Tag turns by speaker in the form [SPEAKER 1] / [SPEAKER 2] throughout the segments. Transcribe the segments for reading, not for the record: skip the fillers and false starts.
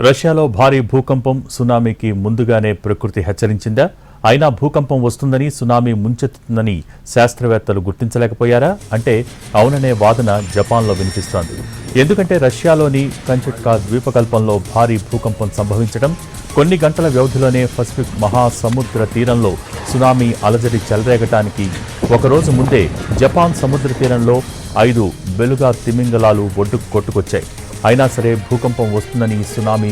[SPEAKER 1] రష్యాలో భారీ భూకంపం, సునామీకి ముందుగానే ప్రకృతి హెచ్చరించిందా? అయినా భూకంపం వస్తుందని, సునామీ ముంచెత్తుతుందని శాస్త్రవేత్తలు గుర్తించలేకపోయారా? అంటే అవుననే వాదన జపాన్లో వినిపిస్తోంది. ఎందుకంటే రష్యాలోని కంచట్కా ద్వీపకల్పంలో భారీ భూకంపం సంభవించడం, కొన్ని గంటల వ్యవధిలోనే పసిఫిక్ మహాసముద్ర తీరంలో సునామీ అలజడి చెలరేగటానికి ఒకరోజు ముందే జపాన్ సముద్ర తీరంలో 5 బెలుగా తిమింగలాలు ఒడ్డుకు కొట్టుకొచ్చాయి. అయినా సరే భూకంపం వస్తుందని, సునామీ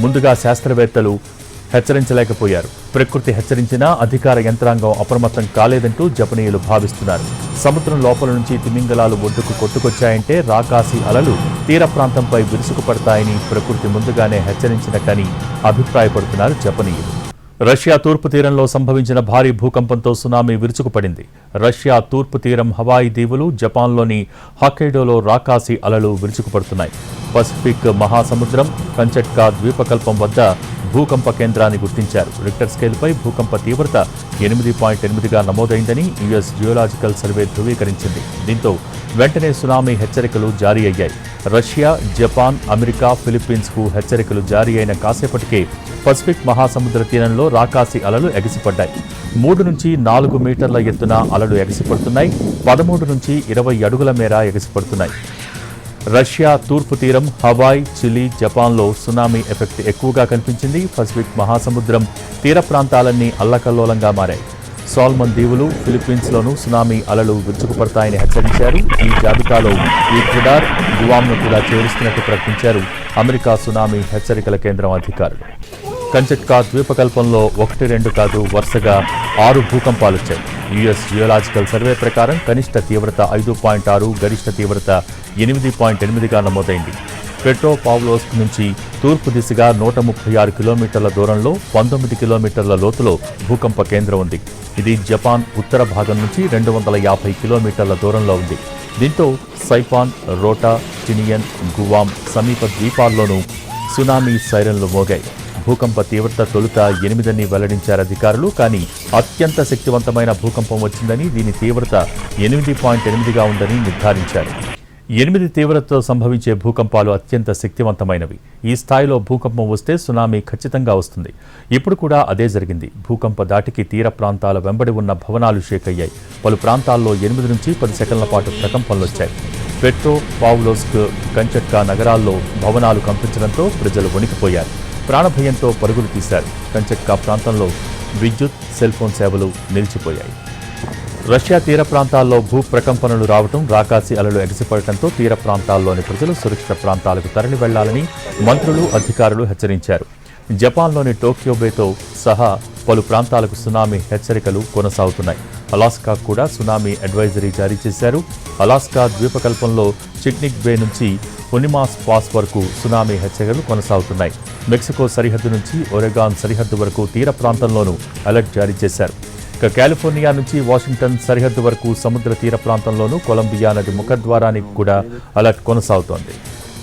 [SPEAKER 1] ముందుగా శాస్త్రవేత్తలు హెచ్చరించలేకపోయారు. ప్రకృతి హెచ్చరించినా అధికార యంత్రాంగం అప్రమత్తం కాలేదంటూ జపనీయులు భావిస్తున్నారు. సముద్రం లోపల నుంచి తిమింగలాలు ఒడ్డుకు కొట్టుకొచ్చాయంటే రాకాసి అలలు తీర ప్రాంతంపై విరుసుకుపడతాయని ప్రకృతి ముందుగానే హెచ్చరించినట్టని అభిప్రాయపడుతున్నారు జపనీయులు. రష్యా తూర్పు తీరంలో సంభవించిన భారీ భూకంపంతో సునామీ విరుచుకుపడింది. రష్యా తూర్పు తీరం హవాయి దీవులు, జపాన్లోని హొక్కైడోలో రాకాసి అలలు విరుచుకుపడుతున్నాయి. పసిఫిక్ మహాసముద్రం కంచట్కా ద్వీపకల్పం వద్ద భూకంప కేంద్రాన్ని గుర్తించారు. రిక్టర్ స్కేల్పై భూకంప తీవ్రత 8.8గా నమోదైందని యుఎస్ జియోలాజికల్ సర్వే ధృవీకరించింది. దీంతో వెంటనే సునామీ హెచ్చరికలు జారీ అయ్యాయి. రష్యా, జపాన్, అమెరికా, ఫిలిప్పీన్స్కు హెచ్చరికలు జారీ అయిన కాసేపటికే పసిఫిక్ మహాసముద్ర తీరంలో రాకాసి అలలు ఎగిసిపడ్డాయి. 3 నుంచి 4 మీటర్ల ఎత్తున అలలు ఎగిసిపడుతున్నాయి. 13 నుంచి 20 అడుగుల మేర ఎగిసిపడుతున్నాయి. రష్యా తూర్పు తీరం, హవాయ్, చిలీ, జపాన్లో సునామీ ఎఫెక్ట్ ఎక్కువగా కనిపించింది. పసిఫిక్ మహాసముద్రం తీర ప్రాంతాలన్నీ అల్లకల్లోలంగా మారాయి. సాల్మన్ దీవులు, ఫిలిప్పీన్స్లోనూ సునామీ అలలు విరుచుకుపడతాయని హెచ్చరించారు. ఈ జాబితాలో ఈక్వెడార్, గువామ్ను కూడా చేరుస్తున్నట్టు ప్రకటించారు అమెరికా సునామీ హెచ్చరికల కేంద్రం అధికారులు. కంచట్కా ద్వీపకల్పంలో 1, 2 కాదు, వరుసగా 6 భూకంపాలొచ్చాయి. యుఎస్ జియోలాజికల్ సర్వే ప్రకారం కనిష్ట తీవ్రత 5.6, గరిష్ట తీవ్రత 8.8గా నమోదైంది. పెట్రోపావ్లోవ్స్క్ నుంచి తూర్పు దిశగా 136 కిలోమీటర్ల దూరంలో 19 కిలోమీటర్ల లోతులో భూకంప కేంద్రం ఉంది. ఇది జపాన్ ఉత్తర భాగం నుంచి 250 కిలోమీటర్ల దూరంలో ఉంది. దీంతో సైపాన్, రోటా, టినియన్, గువామ్ సమీప ద్వీపాల్లోనూ సునామీ సైరన్లు మోగాయి. భూకంప తీవ్రత తొలుత 8అని వెల్లడించారు అధికారులు. కానీ అత్యంత శక్తివంతమైన భూకంపం వచ్చిందని, దీని తీవ్రత 8.8గా ఉందని నిర్ధారించారు. 8 తీవ్రతతో సంభవించే భూకంపాలు అత్యంత శక్తివంతమైనవి. ఈ స్థాయిలో భూకంపం వస్తే సునామీ ఖచ్చితంగా వస్తుంది. ఇప్పుడు కూడా అదే జరిగింది. భూకంప దాటికి తీర ప్రాంతాల వెంబడి ఉన్న భవనాలు షేక్ అయ్యాయి. పలు ప్రాంతాల్లో 8 నుంచి 10 సెకన్ల పాటు ప్రకంపనలొచ్చాయి. పెట్రోపావ్లోవ్స్క్, కంచట్కా నగరాల్లో భవనాలు కంపించడంతో ప్రజలు వణికిపోయారు. ప్రాణభయంతో పరుగులు తీశారు. కంచట్కా ప్రాంతంలో విద్యుత్, సెల్ఫోన్ సేవలు నిలిచిపోయాయి. రష్యా తీర ప్రాంతాల్లో భూ ప్రకంపనలు రావడం, రాకాసి అలలు ఎగసిపడటంతో తీర ప్రాంతాల్లోని ప్రజలు సురక్షిత ప్రాంతాలకు తరలి వెళ్లాలని మంత్రులు, అధికారులు హెచ్చరించారు. జపాన్లోని టోక్యో బేతో సహా పలు ప్రాంతాలకు సునామీ హెచ్చరికలు కొనసాగుతున్నాయి. అలాస్కా కూడా సునామీ అడ్వైజరీ జారీ చేశారు. అలాస్కా ద్వీపకల్పంలో చిక్నిక్ బే నుంచి ఒనిమాస్ పాస్ వరకు సునామీ హెచ్చరికలు కొనసాగుతున్నాయి. మెక్సికో సరిహద్దు నుంచి ఒరెగాన్ సరిహద్దు వరకు తీర ప్రాంతంలోనూ అలర్ట్ జారీ చేశారు. ఇక కాలిఫోర్నియా నుంచి వాషింగ్టన్ సరిహద్దు వరకు సముద్ర తీర ప్రాంతంలోనూ కొలంబియా నది ముఖద్వారానికి కూడా అలర్ట్ కొనసాగుతోంది.